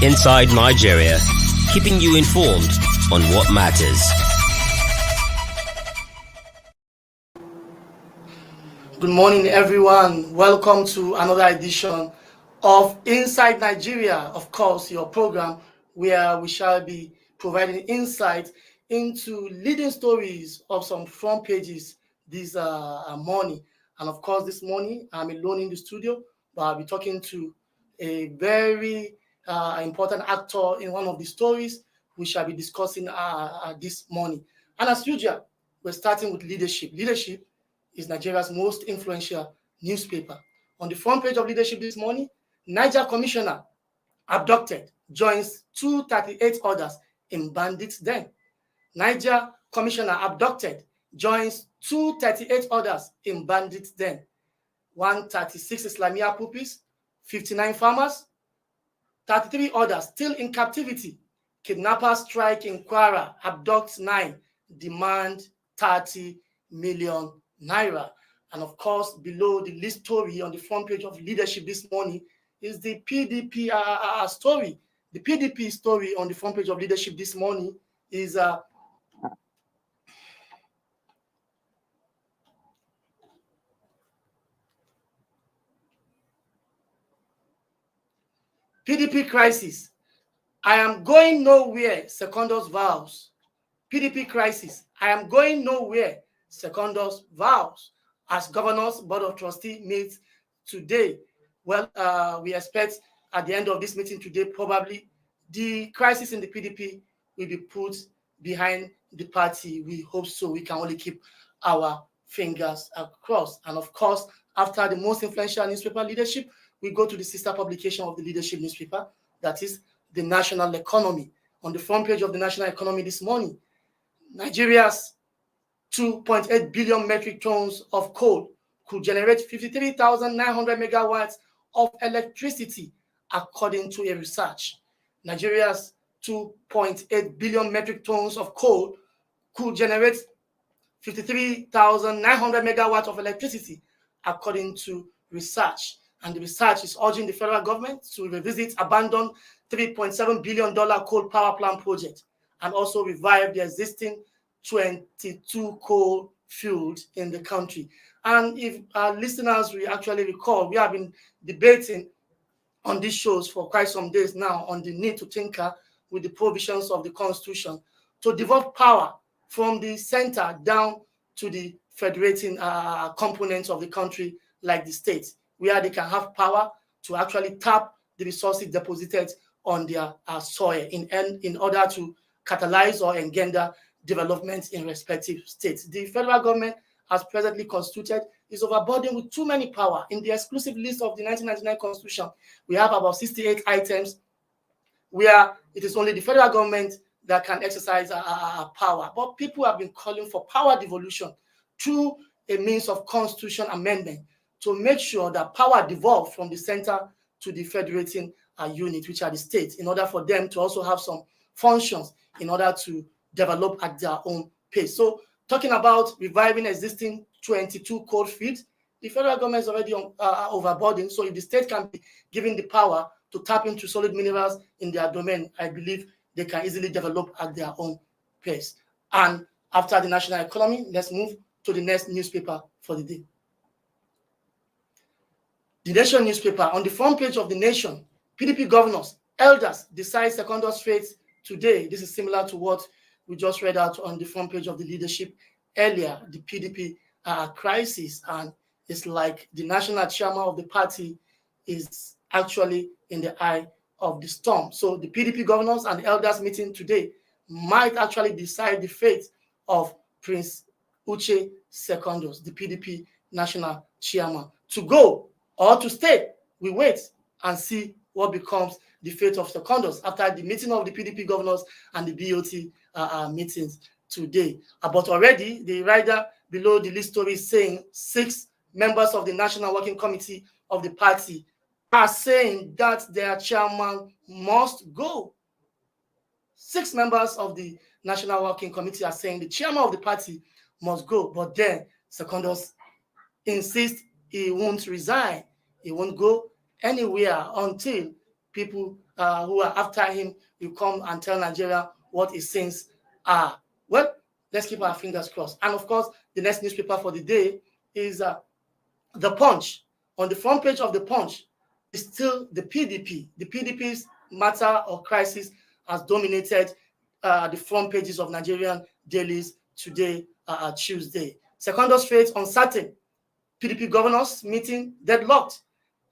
Inside Nigeria, keeping you informed on what matters. Good morning, everyone. Welcome to another edition of Inside Nigeria, of course, your program where we shall be providing insight into leading stories of some front pages this morning. And of course, this morning I'm alone in the studio, but I'll be talking to a very important actor in one of the stories we shall be discussing this morning. And as usual, we're starting with leadership. Leadership is Nigeria's most influential newspaper. On the front page of Leadership this morning, Niger commissioner abducted joins 238 others in bandits' den. Niger commissioner abducted joins 238 others in bandits' den. 136 Islamia pupils, 59 farmers, 33 others still in captivity. Kidnappers strike in Kwara, abduct 9, demand 30 million naira. And of course, below the list story on the front page of Leadership this morning is the PDP story. The PDP story on the front page of Leadership this morning is PDP crisis. I am going nowhere, Secondus vows. PDP crisis. I am going nowhere, Secondus vows. As Governor's Board of Trustees meets today, well, we expect at the end of this meeting today, probably the crisis in the PDP will be put behind the party. We hope so. We can only keep our fingers crossed. And of course, after the most influential newspaper, Leadership, we go to the sister publication of the Leadership newspaper, that is the National Economy. On the front page of the National Economy this morning, Nigeria's 2.8 billion metric tons of coal could generate 53,900 megawatts of electricity, according to a research. Nigeria's 2.8 billion metric tons of coal could generate 53,900 megawatts of electricity, according to research. And the research is urging the federal government to revisit abandoned $3.7 billion coal power plant project and also revive the existing 22 coal fields in the country. And if our listeners will actually recall, we have been debating on these shows for quite some days now on the need to tinker with the provisions of the Constitution to devolve power from the center down to the federating components of the country, like the states, where they can have power to actually tap the resources deposited on their soil in order to catalyze or engender development in respective states. The federal government, as presently constituted, is overburdened with too many power. In the exclusive list of the 1999 Constitution, we have about 68 items where it is only the federal government that can exercise power. But people have been calling for power devolution through a means of constitution amendment to make sure that power devolves from the center to the federating unit, which are the states, in order for them to also have some functions in order to develop at their own pace. So talking about reviving existing 22 coal fields, the federal government is already overburdened. So if the state can be given the power to tap into solid minerals in their domain, I believe they can easily develop at their own pace. And after the National Economy, let's move to the next newspaper for the day. The Nation newspaper, on the front page of the Nation, PDP governors, elders decide Secondus fate today. This is similar to what we just read out on the front page of the Leadership earlier, the PDP crisis. And it's like the national chairman of the party is actually in the eye of the storm. So the PDP governors and elders meeting today might actually decide the fate of Prince Uche Secondus, the PDP national chairman. To go or to stay, we wait and see what becomes the fate of Secondus after the meeting of the PDP governors and the BOT meetings today. But already the rider below the list story is saying 6 members of the National Working Committee of the party are saying that their chairman must go. 6 members of the National Working Committee are saying the chairman of the party must go. But then Secondus insists he won't resign. He won't go anywhere until people who are after him will come and tell Nigeria what his sins are. Well, let's keep our fingers crossed. And of course, the next newspaper for the day is The Punch. On the front page of The Punch is still the PDP. The PDP's matter or crisis has dominated the front pages of Nigerian dailies today, Tuesday. Secondus fate uncertain. PDP governors meeting deadlocked.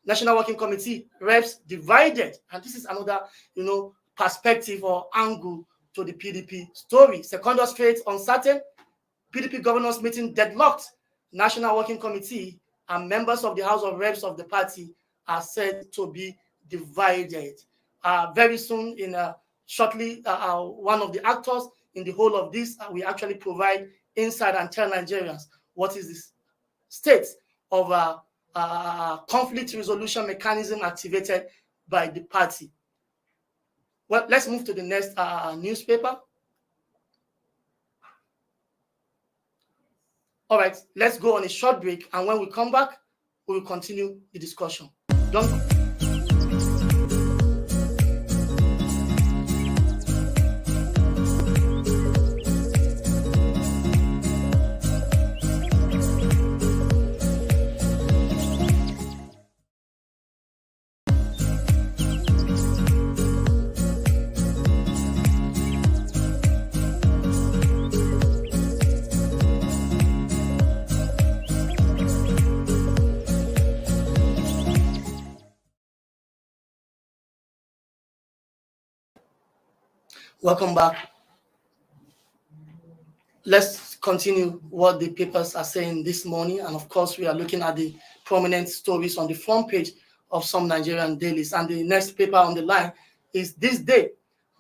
National Working Committee reps divided. And this is another, perspective or angle to the PDP story. Secondus fate uncertain. PDP governors meeting deadlocked. National Working Committee and members of the House of Reps of the party are said to be divided. Very soon, shortly, one of the actors in the whole of this, we actually provide insight and tell Nigerians what is this state of conflict resolution mechanism activated by the party. Well, let's move to the next newspaper. All right, let's go on a short break, and when we come back, we will continue the discussion. Don't go. Welcome back. Let's continue what the papers are saying this morning. And of course, we are looking at the prominent stories on the front page of some Nigerian dailies. And the next paper on the line is This Day.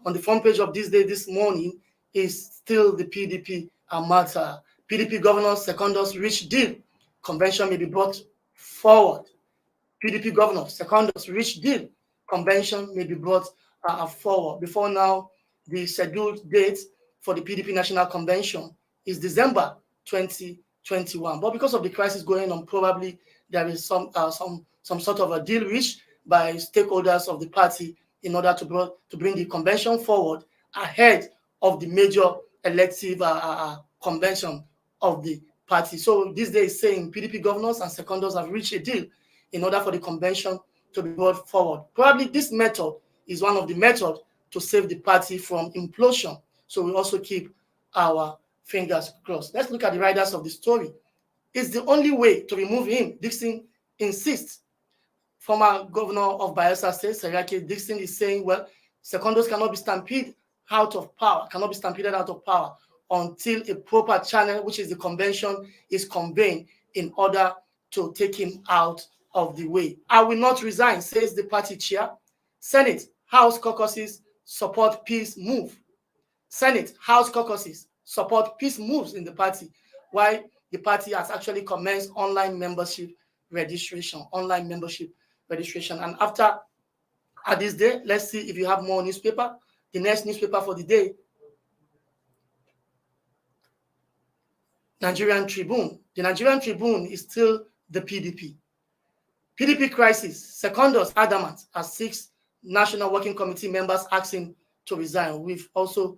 On the front page of This Day this morning is still the PDP matter. PDP governors, Secondus reach deal. Convention may be brought forward. PDP governors, Secondus reach deal. Convention may be brought forward. Before now, the scheduled date for the PDP National Convention is December 2021. But because of the crisis going on, probably there is some sort of a deal reached by stakeholders of the party in order to bring the convention forward ahead of the major elective convention of the party. So this day is saying PDP governors and Secondus have reached a deal in order for the convention to be brought forward. Probably this method is one of the methods to save the party from implosion. So we also keep our fingers crossed. Let's look at the riders of the story. It's the only way to remove him, Dixon insists. Former governor of Bayelsa State, Seriake Dixon, is saying, well, Secondus cannot be stampeded out of power, until a proper channel, which is the convention, is convened in order to take him out of the way. I will not resign, says the party chair. Senate, House caucuses support peace move. Senate, House caucuses support peace moves in the party, while the party has actually commenced online membership registration. And after this day, let's see if you have more newspaper. The next newspaper for the day, Nigerian Tribune. The Nigerian Tribune is still the PDP. PDP crisis, Secondus adamant as 6 National Working Committee members asking to resign. We've also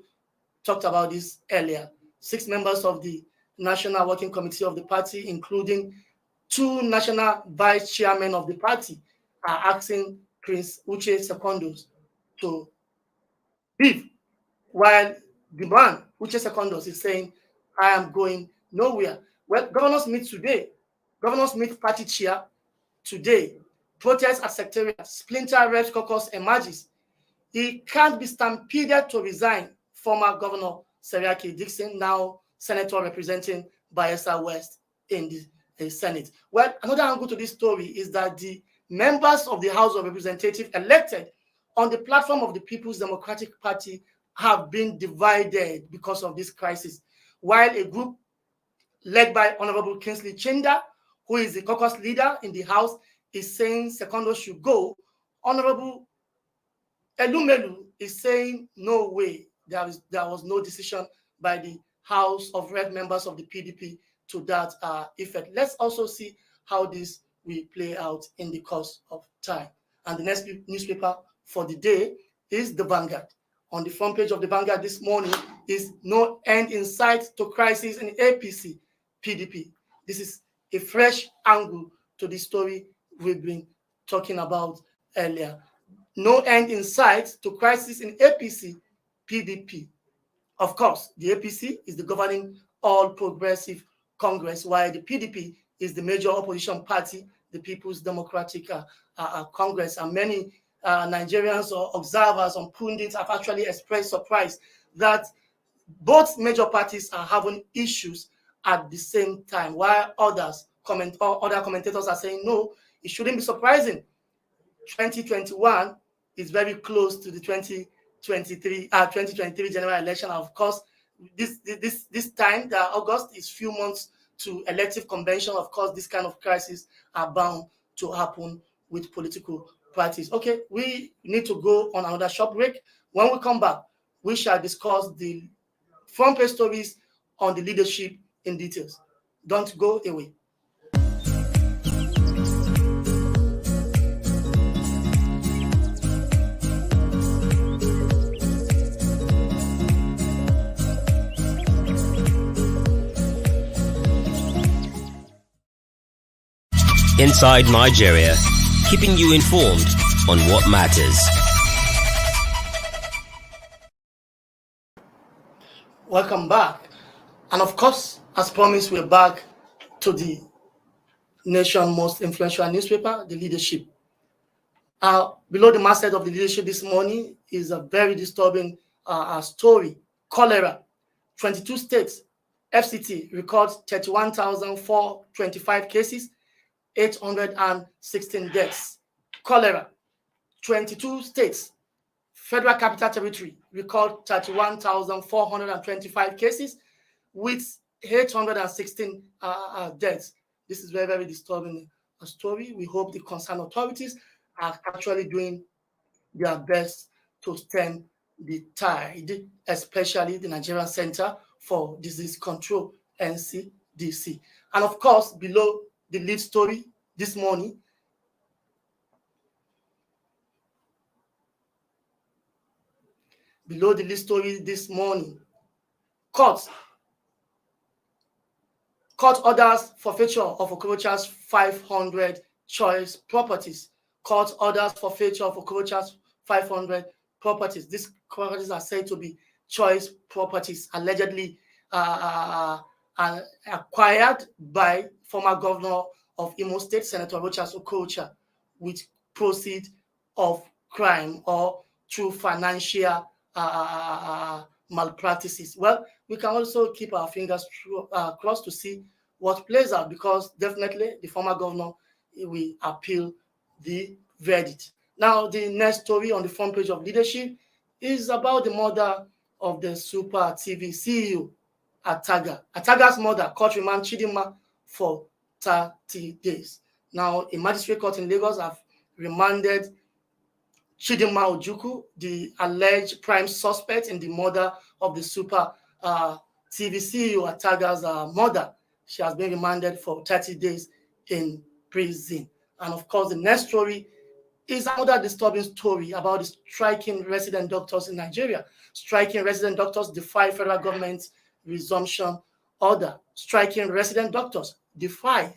talked about this earlier. 6 members of the National Working Committee of the party, including 2 national vice chairmen of the party, are asking Prince Uche Secondus to leave, while the man, Uche Secondus, is saying, I am going nowhere. Well, governors meet today. Governors meet party chair today. Protest at Secretariat, splinter reps caucus emerges. He can't be stampeded to resign, former Governor Seriake Dixon, now senator representing Bayelsa West in the Senate. Well, another angle to this story is that the members of the House of Representatives elected on the platform of the People's Democratic Party have been divided because of this crisis, while a group led by Honorable Kingsley Chinda, who is the caucus leader in the House, is saying Secondus should go. Honorable Elumelu is saying no way. There was no decision by the House of Rep members of the PDP to that effect. Let's also see how this will play out in the course of time. And the next newspaper for the day is the Vanguard. On the front page of the Vanguard this morning is no end in sight to crisis in APC, PDP. This is a fresh angle to the story we've been talking about earlier. No end in sight to crisis in APC, PDP. Of course, the APC is the governing All Progressive Congress, while the PDP is the major opposition party, the People's Democratic Congress. And many Nigerians or observers on pundits have actually expressed surprise that both major parties are having issues at the same time, while other commentators are saying, no, it shouldn't be surprising. 2021 is very close to the 2023 general election. Of course, this time, August is few months to elective convention. Of course, this kind of crisis are bound to happen with political parties. Okay, we need to go on another short break. When we come back, we shall discuss the front page stories on the leadership in details. Don't go away. Inside Nigeria, keeping you informed on what matters. Welcome back. And of course, as promised, we're back to the nation's most influential newspaper, The Leadership. Below the masthead of The Leadership this morning is a very disturbing story. Cholera. 22 states, FCT records 31,425 cases, 816 deaths. Cholera. 22 states, Federal Capital Territory record 31,425 cases with 816 deaths. This is very, very disturbing story. We hope the concerned authorities are actually doing their best to stem the tide, especially the Nigerian Center for Disease Control, NCDC. And of course, below the lead story this morning, court orders forfeiture of Okorocha's 500 choice properties. Court orders forfeiture of Okorocha's 500 properties. These properties are said to be choice properties, allegedly acquired by former governor of Imo State, Senator Rochas Okorocha, with proceeds of crime or through financial malpractices. Well, we can also keep our fingers crossed to see what plays out, because definitely the former governor will appeal the verdict. Now, the next story on the front page of Leadership is about the mother of the Super TV CEO, Ataga. Ataga's mother court remand Chidinma for 30 days. Now, a magistrate court in Lagos have remanded Chidinma Ojukwu, the alleged prime suspect in the murder of the Super TV CEO, Ataga's mother. She has been remanded for 30 days in prison. And of course, the next story is another disturbing story about the striking resident doctors in Nigeria. Striking resident doctors defy federal government's resumption order. Striking resident doctors defy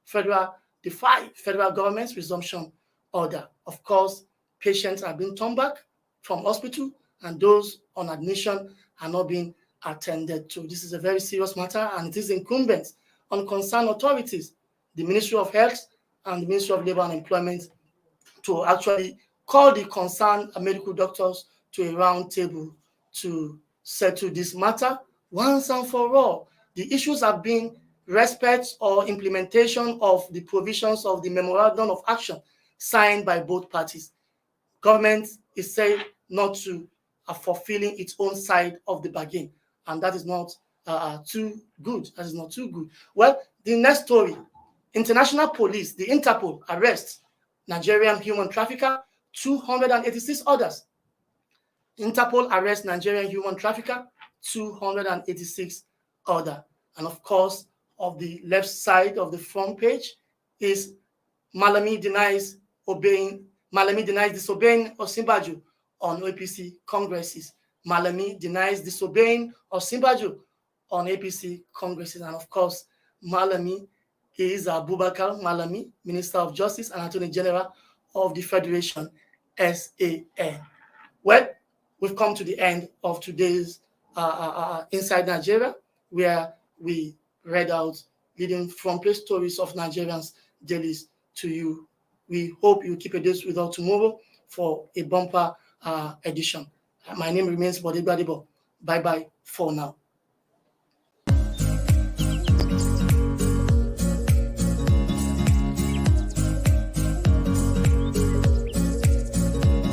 federal government's resumption order. Of course, patients are being turned back from hospital, and those on admission are not being attended to. This is a very serious matter, and it is incumbent on concerned authorities, the Ministry of Health and the Ministry of Labor and Employment, to actually call the concerned medical doctors to a round table to settle this matter once and for all. The issues have been respect or implementation of the provisions of the Memorandum of Action signed by both parties. Government is saying not to fulfilling its own side of the bargain, and that is not too good. That is not too good. Well, the next story: international police, the Interpol, arrests Nigerian human trafficker, 286 others. Interpol arrests Nigerian human trafficker, 286 others. And of course, of the left side of the front page is Malami denies obeying Malami denies disobeying Osinbajo on APC congresses. Malami denies disobeying Osinbajo on APC congresses. And of course, Malami is Abubakar Malami, Minister of Justice and Attorney General of the Federation, SAN. Well, we've come to the end of today's Inside Nigeria, where we read out leading front page stories of Nigerians dailies to you. We hope you keep a date with us tomorrow for a bumper edition. My name remains Bode Gbadebo. Bye-bye for now.